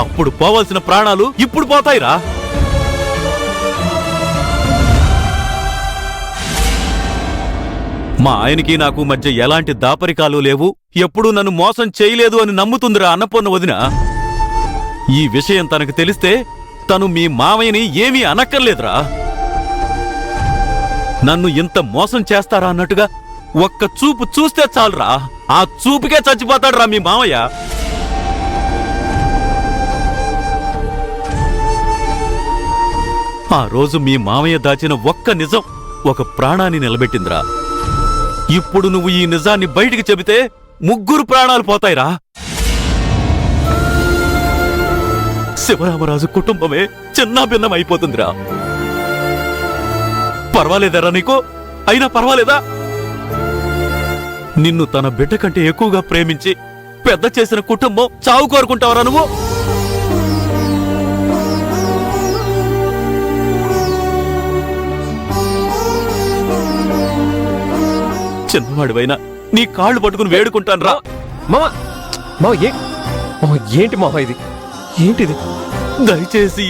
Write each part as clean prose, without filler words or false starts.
అప్పుడు పోవాల్సిన ప్రాణాలు ఇప్పుడు పోతాయిరా. మా ఆయనకి నాకు మధ్య ఎలాంటి దాపరికాలు లేవు, ఎప్పుడూ నన్ను మోసం చేయలేదు అని నమ్ముతుందిరా అన్నపూర్ణ వదిన. ఈ విషయం తనకు తెలిస్తే తను మీ మామయ్యని ఏమీ అనక్కర్లేదురా. నన్ను ఇంత మోసం చేస్తారా అన్నట్టుగా ఒక్క చూపు చూస్తే చాలురా, ఆ చూపుకే చచ్చిపోతాడురా మీ మామయ్య. ఆ రోజు మీ మామయ్య దాచిన ఒక్క నిజం ఒక ప్రాణాన్ని నిలబెట్టిందిరా. ఇప్పుడు నువ్వు ఈ నిజాన్ని బయటికి చెబితే 3 ప్రాణాలు పోతాయిరా. శివరామరాజు కుటుంబమే చిన్నాభిన్నం అయిపోతుందిరా. పర్వాలేదరా నీకు? అయినా పర్వాలేదా? నిన్ను తన బిడ్డ కంటే ఎక్కువగా ప్రేమించి పెద్ద చేసిన కుటుంబం చావు కోరుకుంటావరా నువ్వు? చిన్నవాడివైనా నీ కాళ్ళు పట్టుకుని వేడుకుంటాను రా. ఏంటి మావా ఇది? ఏంటిది? దయచేసి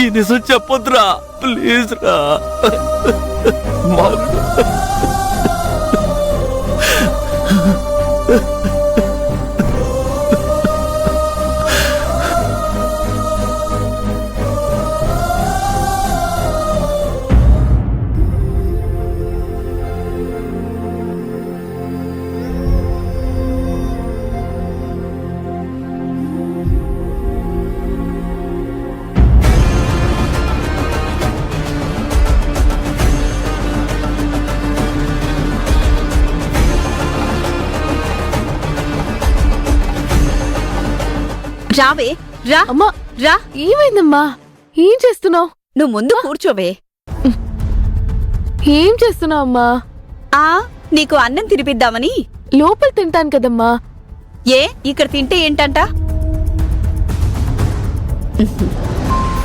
ఈ నిజం చెప్పొద్దురా ప్లీజ్ రా. రావే రా. అమ్మా రా. ఏమైందమ్మా? ఏం చేస్తున్నావు? నువ్వు ముందు కూర్చోవే. ఏం చేస్తున్నావు అమ్మా? నీకు అన్నం తినిపిద్దామని. లోపల తింటాను కదమ్మా. ఏ ఇక్కడ తింటే ఏంటంట?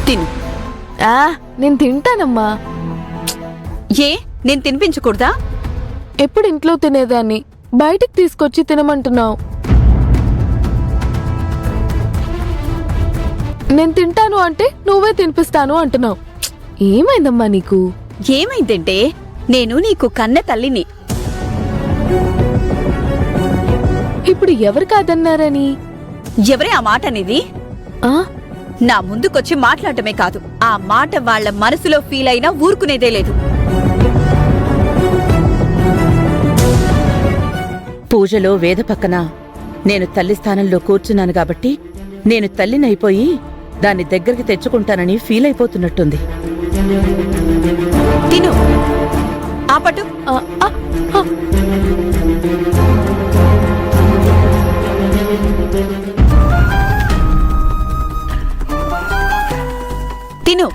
తిను. నేను తింటానమ్మా. ఏ నేను తినిపించకూడదా? ఎప్పుడు ఇంట్లో తినేదాన్ని బయటికి తీసుకొచ్చి తినమంటున్నావు. నేను తింటాను అంటే నువ్వే తినిపిస్తాను అంటున్నావు. ఏమైందమ్మా నీకు? ఏమైందంటే నేను నీకు కన్నె తల్లిని. ఇప్పుడు ఎవరు కాదన్నారని? ఎవరే ఆ మాట అనేది? నా ముందుకొచ్చి మాట్లాడటమే కాదు, ఆ మాట వాళ్ల మనసులో ఫీల్ అయినా ఊరుకునేదే లేదు. పూజలో వేద పక్కన నేను తల్లి స్థానంలో కూర్చున్నాను కాబట్టి నేను తల్లినైపోయి దాన్ని దగ్గరికి తెచ్చుకుంటానని ఫీల్ అయిపోతున్నట్టుంది. తిను. ఆపటు. తిను.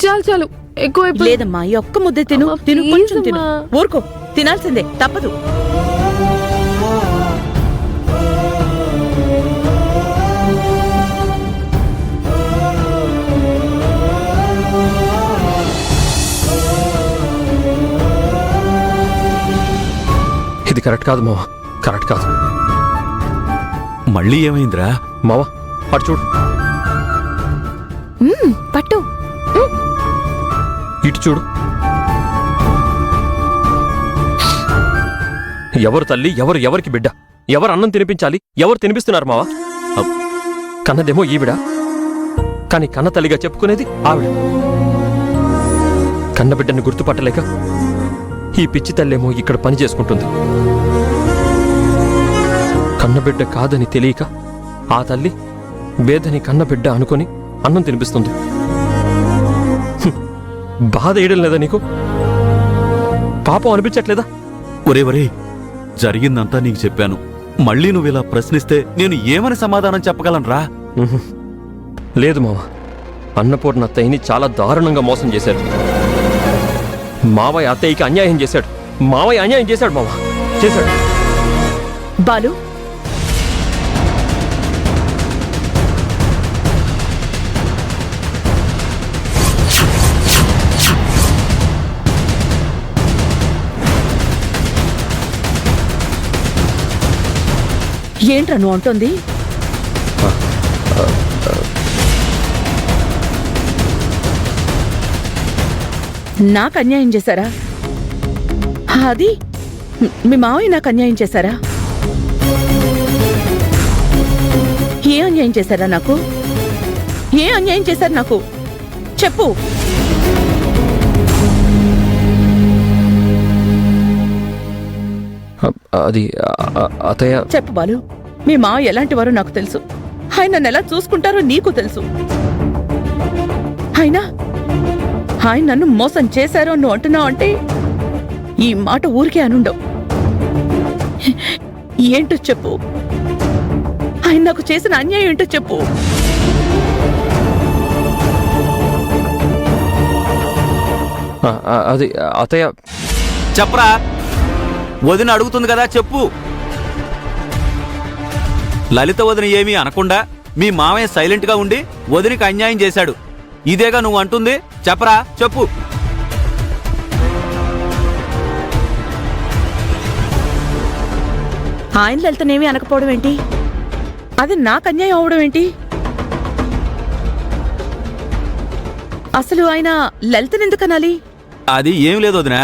చాలు చాలు, ఎక్కువ లేదమ్మా, ఈ ఒక్క ముద్ద తిను. తిను, కొంచెం తిను. ఊరుకో, తినాల్సిందే, తప్పదు. ఇది కరెక్ట్ కాదు మావా, కరెక్ట్ కాదు. మళ్ళీ ఏమైందిరా? మావా అటు చూడు. పట్టు. ఇటు చూడు. ఎవరు తల్లి, ఎవరికి బిడ్డ? ఎవరు అన్నం తినిపించాలి? ఎవరు తినిపిస్తున్నారు మావా? కన్నదేమో ఈవిడ, కాని కన్న తల్లిగా చెప్పుకునేది ఆవిడ. కన్నబిడ్డని గుర్తుపట్టలేక ఈ పిచ్చి తల్లేమో ఇక్కడ పని చేసుకుంటుంది. కన్నబిడ్డ కాదని తెలియక ఆ తల్లి వేదని కన్నబిడ్డ అనుకొని అన్నం తినిపిస్తుంది. బాధ వేయడం లేదా నీకు? పాపం అనిపించట్లేదా? ఒరే జరిగిందంతా నీకు చెప్పాను, మళ్ళీ నువ్వు ఇలా ప్రశ్నిస్తే నేను ఏమని సమాధానం చెప్పగలనురా? లేదు మావ, అన్నపూర్ణ అత్తయ్యని చాలా దారుణంగా మోసం చేశాడు. మావయ్య అత్తయ్యకి అన్యాయం చేశాడు. మావయ్య అన్యాయం చేశాడు మావ, చేశాడు. బాలు, ఏంట్రా నువ్వు అంటోంది? నాకు అన్యాయం చేశారా? అది మీ మావయ్య నాకు అన్యాయం చేశారా? ఏ అన్యాయం చేశారా నాకు? ఏ అన్యాయం చేశారు నాకు? చెప్పు. అది అతయ్య. చెప్పు బాలు, మీ మావయ్య ఎలాంటి వారో నాకు తెలుసు. ఆయన నన్ను ఎలా చూసుకుంటారో నీకు తెలుసు. ఆయన నన్ను మోసం చేశారో నువ్వు అంటున్నావు అంటే ఈ మాట ఊరికే అనుండవు. ఏంటో చెప్పు. ఆయన నాకు చేసిన అన్యాయం ఏంటో చెప్పు. అది అతయ్య. చెప్పరా, వదిన అడుగుతుంది కదా, చెప్పు. లలిత వదిన ఏమీ అనకుండా మీ మామయ్య సైలెంట్ గా ఉండి వదినికి అన్యాయం చేశాడు, ఇదేగా నువ్వు అంటుంది? చెప్పరా, చెప్పు. ఆయన లలితనేమీ అనకపోవడం ఏంటి? అది నాకు అన్యాయం అవడం ఏంటి? అసలు ఆయన లలితనెందుకు అనాలి? అది ఏం లేదు వదినా.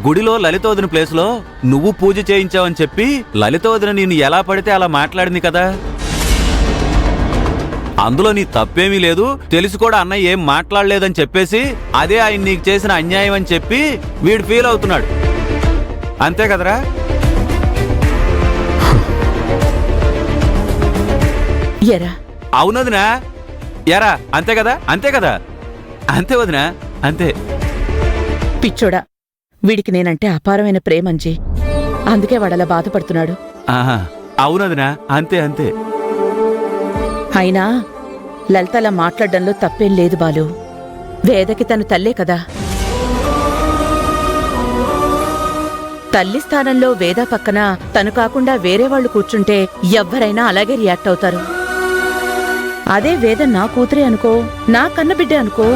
గుడిలో లలిత వదిన ప్లేస్లో నువ్వు పూజ చేయించావని చెప్పి లలిత వదిన నిన్ను ఎలా పడితే అలా మాట్లాడింది కదా. అందులో నీ తప్పేమీ లేదు, తెలిసి కూడా అన్నయ్య ఏం మాట్లాడలేదని చెప్పేసి అదే ఆయన నీకు చేసిన అన్యాయం అని చెప్పి వీడు ఫీల్ అవుతున్నాడు, అంతే కదరా? ఎరా? అవునదినా, ఎరా? అంతే కదా, అంతే కదా, అంతే వదినా, అంతే. పిచ్చోడా, వీడికి నేనంటే అపారమైన ప్రేమంజీ, అందుకే వాడలా బాధపడుతున్నాడు. ఆహా, అవునదినా, అంతే అంతే. అయినా లలిత అలా మాట్లాడడంలో తప్పేం లేదు బాలు. వేదకి తను తల్లే కదా. తల్లి స్థానంలో వేద పక్కన తను కాకుండా వేరే వాళ్ళు కూర్చుంటే ఎవ్వరైనా అలాగే రియాక్ట్ అవుతారు. అదే వేద నా కూతురే అనుకో, నా కన్నబిడ్డే అనుకో,